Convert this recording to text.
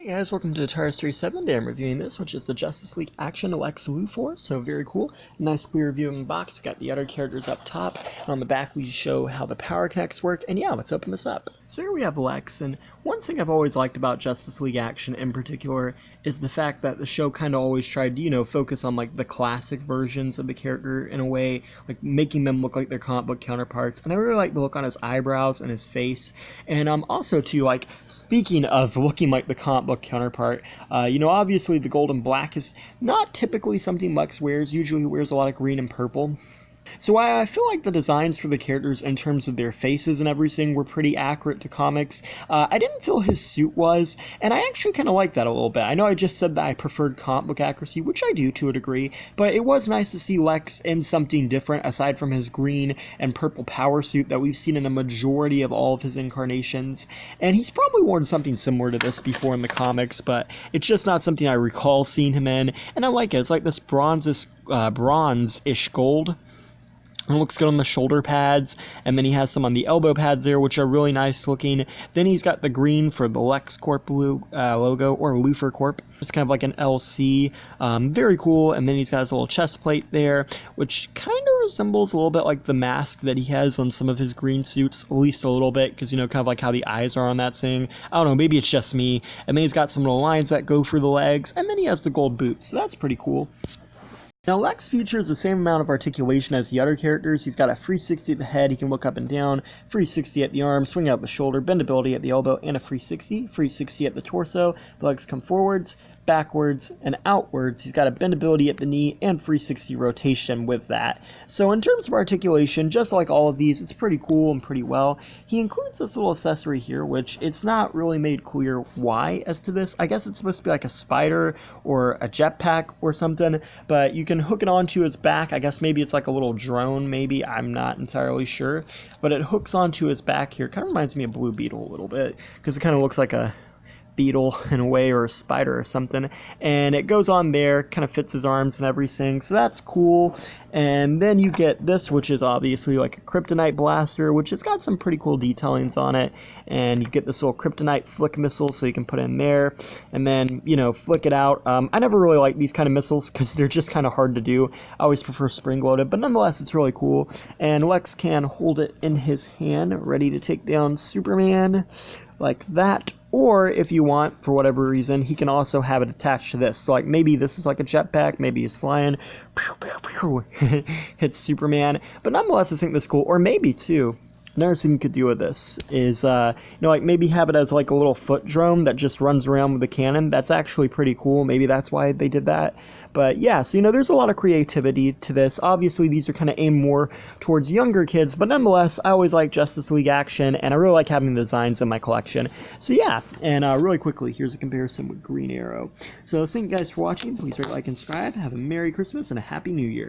Hey guys, welcome to Tires37. Today I'm reviewing this, which is the Justice League Action Lex Luthor. So very cool. Nice clear reviewing box. We've got the other characters up top. And on the back we show how the power connects work. And yeah, let's open this up. So here we have Lex, and one thing I've always liked about Justice League Action in particular is the fact that the show kind of always tried to, focus on like the classic versions of the character in a way, like making them look like their comic book counterparts. And I really like the look on his eyebrows and his face. And also too, like, speaking of looking like the comic book counterpart, obviously the gold and black is not typically something Lex wears. Usually he wears a lot of green and purple. So I feel like the designs for the characters in terms of their faces and everything were pretty accurate to comics. I didn't feel his suit was, and I actually kind of like that a little bit. I know I just said that I preferred comic book accuracy, which I do to a degree, but it was nice to see Lex in something different aside from his green and purple power suit that we've seen in a majority of all of his incarnations. And he's probably worn something similar to this before in the comics, but it's just not something I recall seeing him in, and I like it. It's like this bronze-ish gold. It looks good on the shoulder pads, and then he has some on the elbow pads there, which are really nice looking. Then he's got the green for the LexCorp logo, or Luthor Corp. It's kind of like an LC, very cool. And then he's got his little chest plate there, which kind of resembles a little bit like the mask that he has on some of his green suits, at least a little bit, because, kind of like how the eyes are on that thing. I don't know, maybe it's just me. And then he's got some little lines that go through the legs, and then he has the gold boots, so that's pretty cool. Now, Lex features the same amount of articulation as the other characters. He's got a 360 at the head, he can look up and down, 360 at the arm, swing out the shoulder, bendability at the elbow, and a 360 at the torso. The legs come forwards, backwards, and outwards. He's got a bendability at the knee and 360 rotation with that. So in terms of articulation, just like all of these, it's pretty cool and pretty well. He includes this little accessory here, which it's not really made clear why as to this. I guess it's supposed to be like a spider or a jetpack or something, but you can hook it onto his back. I guess maybe it's like a little drone, maybe. I'm not entirely sure. But it hooks onto his back here. Kind of reminds me of Blue Beetle a little bit, because it kind of looks like a beetle in a way, or a spider or something, and it goes on there, kind of fits his arms and everything, so that's cool. And then you get this, which is obviously like a kryptonite blaster, which has got some pretty cool detailings on it, and you get this little kryptonite flick missile, so you can put it in there and then flick it out. I never really like these kind of missiles because they're just kind of hard to do. I always prefer spring loaded, but nonetheless it's really cool. And Lex can hold it in his hand, ready to take down Superman like that. Or if you want, for whatever reason, he can also have it attached to this. So like maybe this is like a jetpack, maybe he's flying, pew, pew, pew, hits Superman. But nonetheless, I think this is cool. Or maybe too, another thing you could do with this is, like maybe have it as like a little foot drone that just runs around with a cannon. That's actually pretty cool. Maybe that's why they did that. But yeah, so there's a lot of creativity to this. Obviously, these are kind of aimed more towards younger kids, but nonetheless, I always like Justice League Action, and I really like having the designs in my collection. So yeah, and really quickly, here's a comparison with Green Arrow. So thank you guys for watching. Please rate, like, and subscribe. Have a Merry Christmas and a Happy New Year.